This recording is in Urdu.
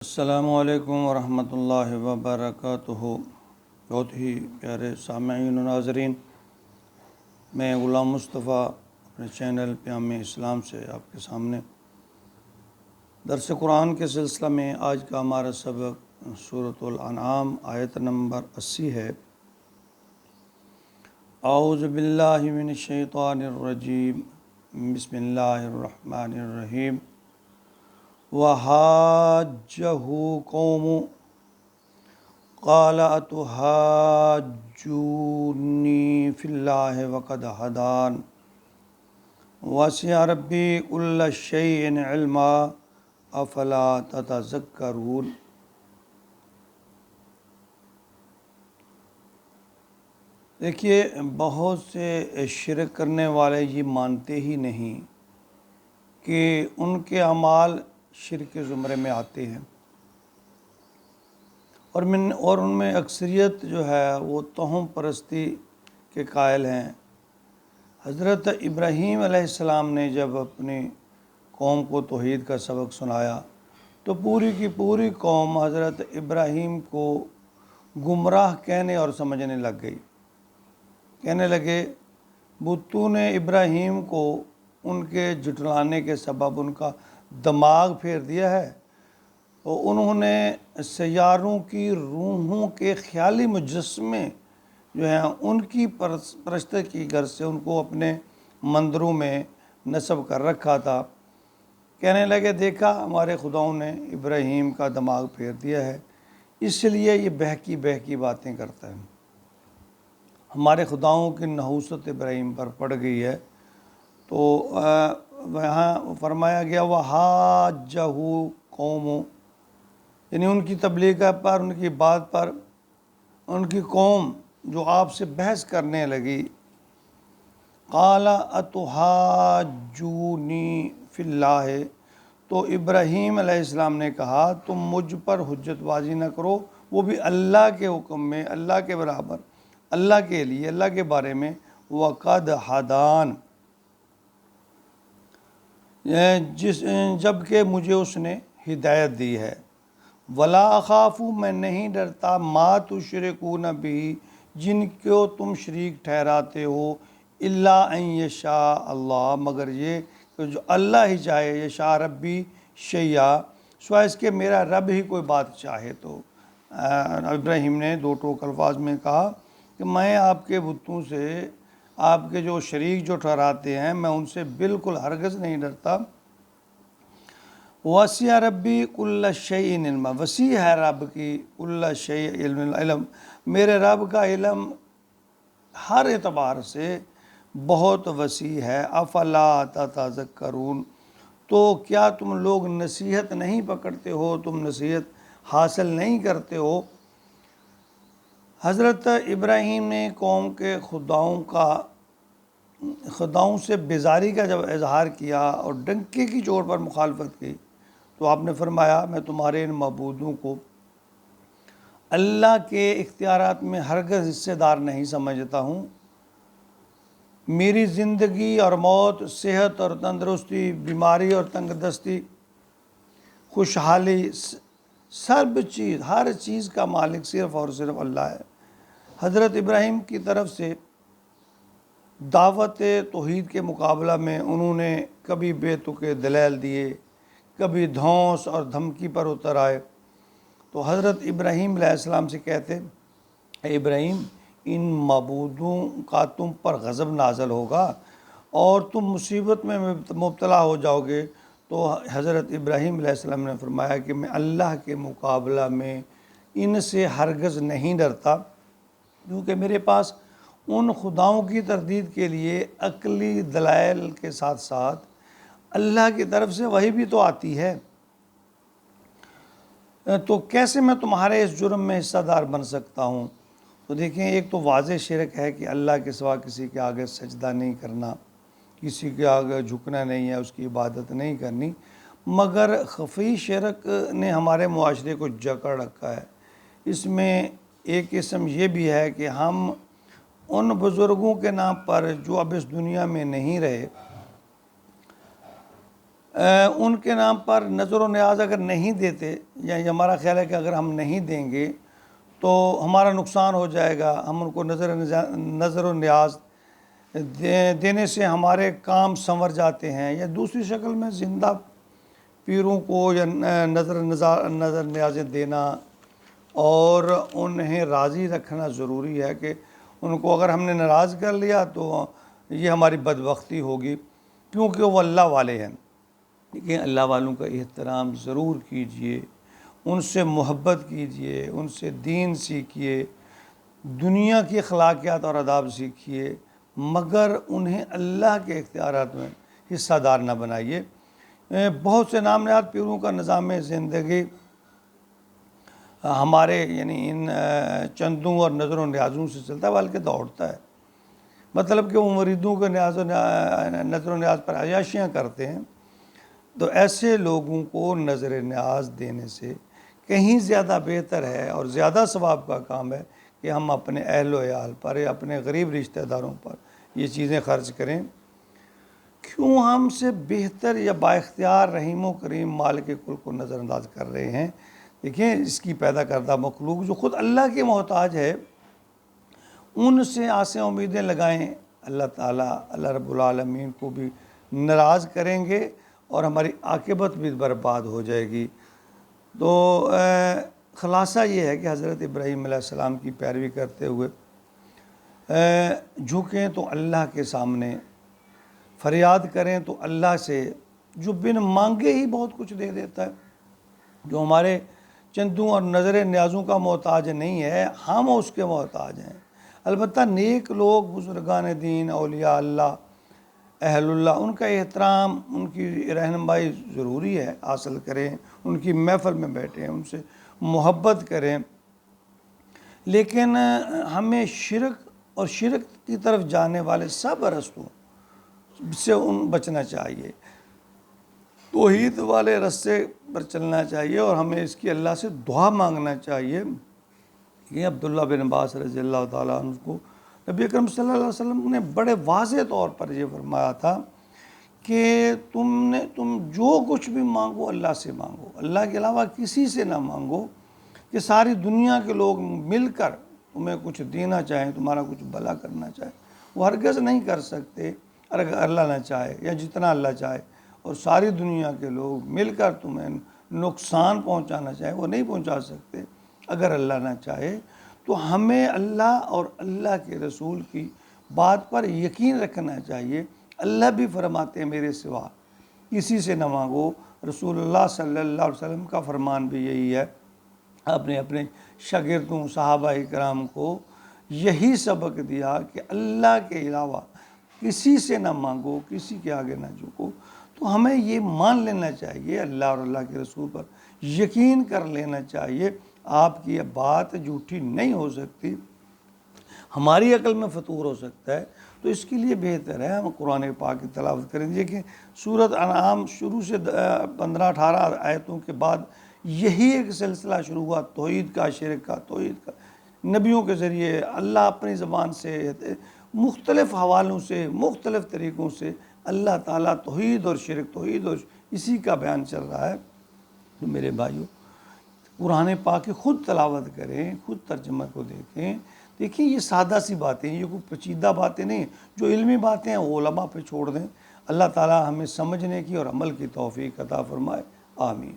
السلام علیکم ورحمۃ اللہ وبرکاتہ۔ بہت ہی پیارے سامعین و ناظرین، میں غلام مصطفیٰ اپنے چینل پیام اسلام سے آپ کے سامنے درس قرآن کے سلسلہ میں آج کا ہمارا سبق سورۃ الانعام آیت نمبر 80 ہے۔ اعوذ باللہ من الشیطان الرجیم، بسم اللہ الرحمن الرحیم۔ وَحَاجَّهُ قَوْمُهُ قَالَ أَتُحَاجُّونِّي فِي اللَّهِ وَقَدْ هَدَانِ وَسِعَ رَبِّي كُلَّ شَيْءٍ عِلْمًا أَفَلَا تَتَذَكَّرُونَ۔ دیکھیے، بہت سے شرک کرنے والے یہ مانتے ہی نہیں کہ ان کے اعمال شرک کے زمرے میں آتے ہیں، اور ان میں اکثریت جو ہے وہ توہم پرستی کے قائل ہیں۔ حضرت ابراہیم علیہ السلام نے جب اپنی قوم کو توحید کا سبق سنایا تو پوری کی پوری قوم حضرت ابراہیم کو گمراہ کہنے اور سمجھنے لگ گئی۔ کہنے لگے بتوں نے ابراہیم کو ان کے جھٹلانے کے سبب ان کا دماغ پھیر دیا ہے، تو انہوں نے سیاروں کی روحوں کے خیالی مجسمے جو ہیں ان کی پرست کی غرض سے ان کو اپنے مندروں میں نصب کر رکھا تھا۔ کہنے لگے دیکھا ہمارے خداؤں نے ابراہیم کا دماغ پھیر دیا ہے، اس لیے یہ بہکی باتیں کرتا ہے۔ ہمارے خداؤں کی نحوست ابراہیم پر پڑ گئی ہے۔ تو وہاں فرمایا گیا وَحَاجَّهُ قَوْمُهُ، یعنی ان کی تبلیغ پر، ان کی بات پر ان کی قوم جو آپ سے بحث کرنے لگی۔ قَالَ أَتُحَاجُّونِّي فِي اللَّهِ، تو ابراہیم علیہ السلام نے کہا تم مجھ پر حجت بازی نہ کرو، وہ بھی اللہ کے حکم میں، اللہ کے برابر، اللہ کے لیے، اللہ کے بارے میں۔ وَقَدْ هَدَانِ، جب کہ مجھے اس نے ہدایت دی ہے۔ وَلَا أَخَافُ، میں نہیں ڈرتا، مَا تُشْرِكُونَ بِهِ، جن کو تم شریک ٹھہراتے ہو، إِلَّا أَن يَشَاءَ اللَّهُ، مگر یہ کہ جو اللہ ہی چاہے، يَشَاء رَبِّي شَيْئًا، سوائے اس کے میرا رب ہی کوئی بات چاہے تو۔ ابراہیم نے دو ٹوک الفاظ میں کہا کہ میں آپ کے بتوں سے، آپ کے جو شریک جو ٹھہراتے ہیں، میں ان سے بالکل ہرگز نہیں ڈرتا۔ وَسِعَ رَبِّي كُلَّ شَيْءٍ عِلْمًا، وسیع ہے رب کی كُلَّ شَيْءٍ علم، میرے رب کا علم ہر اعتبار سے بہت وسیع ہے۔ أَفَلَا تَتَذَكَّرُونَ، تو کیا تم لوگ نصیحت نہیں پکڑتے ہو، تم نصیحت حاصل نہیں کرتے ہو۔ حضرت ابراہیم نے قوم کے خداؤں سے بیزاری کا جب اظہار کیا اور ڈنکے کی چوٹ پر مخالفت کی، تو آپ نے فرمایا میں تمہارے ان معبودوں کو اللہ کے اختیارات میں ہرگز حصے دار نہیں سمجھتا ہوں۔ میری زندگی اور موت، صحت اور تندرستی، بیماری اور تنگ دستی، خوشحالی، سب چیز، ہر چیز کا مالک صرف اور صرف اللہ ہے۔ حضرت ابراہیم کی طرف سے دعوت توحید کے مقابلہ میں انہوں نے کبھی بے تکے دلائل دیے، کبھی دھونس اور دھمکی پر اتر آئے۔ تو حضرت ابراہیم علیہ السلام سے کہتے اے ابراہیم، ان معبودوں کا تم پر غضب نازل ہوگا اور تم مصیبت میں مبتلا ہو جاؤ گے۔ تو حضرت ابراہیم علیہ السلام نے فرمایا کہ میں اللہ کے مقابلہ میں ان سے ہرگز نہیں ڈرتا، کیونکہ میرے پاس ان خداؤں کی تردید کے لیے عقلی دلائل کے ساتھ ساتھ اللہ کی طرف سے وحی بھی تو آتی ہے۔ تو کیسے میں تمہارے اس جرم میں حصہ دار بن سکتا ہوں؟ تو دیکھیں، ایک تو واضح شرک ہے کہ اللہ کے سوا کسی کے آگے سجدہ نہیں کرنا، کسی کے آگے جھکنا نہیں ہے، اس کی عبادت نہیں کرنی۔ مگر خفی شرک نے ہمارے معاشرے کو جکڑ رکھا ہے۔ اس میں ایک قسم یہ بھی ہے کہ ہم ان بزرگوں کے نام پر جو اب اس دنیا میں نہیں رہے، ان کے نام پر نظر و نیاز اگر نہیں دیتے، یا ہمارا خیال ہے کہ اگر ہم نہیں دیں گے تو ہمارا نقصان ہو جائے گا، ہم ان کو نظر و نیاز دینے سے ہمارے کام سنور جاتے ہیں، یا دوسری شکل میں زندہ پیروں کو یا نظر نیازیں دینا اور انہیں راضی رکھنا ضروری ہے، کہ ان کو اگر ہم نے ناراض کر لیا تو یہ ہماری بدبختی ہوگی، کیونکہ وہ اللہ والے ہیں۔ لیکن اللہ والوں کا احترام ضرور کیجئے، ان سے محبت کیجئے، ان سے دین سیکھیے، دنیا کی اخلاقیات اور آداب سیکھیے، مگر انہیں اللہ کے اختیارات میں حصہ دار نہ بنائیے۔ بہت سے نام نہاد پیروں کا نظام زندگی ہمارے یعنی ان چندوں اور نظر و نیازوں سے چلتا ہے، بلکہ دوڑتا ہے، مطلب کہ وہ مریدوں کے نظر و نیاز پر عیاشیاں کرتے ہیں۔ تو ایسے لوگوں کو نظر نیاز دینے سے کہیں زیادہ بہتر ہے اور زیادہ ثواب کا کام ہے کہ ہم اپنے اہل و عیال پر یا اپنے غریب رشتہ داروں پر یہ چیزیں خرچ کریں۔ کیوں ہم سے بہتر یا با اختیار رحیم و کریم مالک کل کو نظر انداز کر رہے ہیں؟ دیکھیں، اس کی پیدا کردہ مخلوق جو خود اللہ کے محتاج ہے، ان سے آسیں امیدیں لگائیں، اللہ تعالیٰ اللہ رب العالمین کو بھی ناراض کریں گے اور ہماری عاقبت بھی برباد ہو جائے گی۔ تو خلاصہ یہ ہے کہ حضرت ابراہیم علیہ السلام کی پیروی کرتے ہوئے جھکیں تو اللہ کے سامنے، فریاد کریں تو اللہ سے، جو بن مانگے ہی بہت کچھ دے دیتا ہے، جو ہمارے چندوں اور نظر نیازوں کا محتاج نہیں ہے، ہم اس کے محتاج ہیں۔ البتہ نیک لوگ، بزرگان دین، اولیاء اللہ، اہل اللہ، ان کا احترام، ان کی رہنمائی ضروری ہے، حاصل کریں، ان کی محفل میں بیٹھیں، ان سے محبت کریں، لیکن ہمیں شرک اور شرک کی طرف جانے والے سب رستوں سے بچنا چاہیے، توحید والے رستے پر چلنا چاہیے، اور ہمیں اس کی اللہ سے دعا مانگنا چاہیے۔ یہ عبداللہ بن عباس رضی اللہ تعالیٰ عنہ کو نبی اکرم صلی اللہ علیہ وسلم نے بڑے واضح طور پر یہ فرمایا تھا کہ تم جو کچھ بھی مانگو اللہ سے مانگو، اللہ کے علاوہ کسی سے نہ مانگو، کہ ساری دنیا کے لوگ مل کر تمہیں کچھ دینا چاہیں، تمہارا کچھ بھلا کرنا چاہیں، وہ ہرگز نہیں کر سکتے اگر اللہ نہ چاہے، یا جتنا اللہ چاہے، اور ساری دنیا کے لوگ مل کر تمہیں نقصان پہنچانا چاہیں، وہ نہیں پہنچا سکتے اگر اللہ نہ چاہے۔ تو ہمیں اللہ اور اللہ کے رسول کی بات پر یقین رکھنا چاہیے۔ اللہ بھی فرماتے ہیں میرے سوا کسی سے نہ مانگو، رسول اللہ صلی اللہ علیہ وسلم کا فرمان بھی یہی ہے۔ آپ نے اپنے شاگردوں صحابہ کرام کو یہی سبق دیا کہ اللہ کے علاوہ کسی سے نہ مانگو، کسی کے آگے نہ جھکو۔ تو ہمیں یہ مان لینا چاہیے، اللہ اور اللہ کے رسول پر یقین کر لینا چاہیے۔ آپ کی یہ بات جھوٹی نہیں ہو سکتی، ہماری عقل میں فطور ہو سکتا ہے، تو اس کے لیے بہتر ہے ہم قرآن پاک کی تلاوت کریں۔ دیکھیں، سورۃ انعام شروع سے 15-18 آیتوں کے بعد یہی ایک سلسلہ شروع ہوا، توحید کا، شرک کا، توحید کا۔ نبیوں کے ذریعے اللہ اپنی زبان سے مختلف حوالوں سے، مختلف طریقوں سے اللہ تعالیٰ توحید اور شرک، توحید اور اسی کا بیان چل رہا ہے۔ تو میرے بھائیوں، قرآن پاک کی خود تلاوت کریں، خود ترجمہ کو دیکھیں۔ دیکھیں، یہ سادہ سی باتیں، یہ کوئی پیچیدہ باتیں نہیں، جو علمی باتیں ہیں وہ علماء پہ چھوڑ دیں۔ اللہ تعالیٰ ہمیں سمجھنے کی اور عمل کی توفیق عطا فرمائے، آمین۔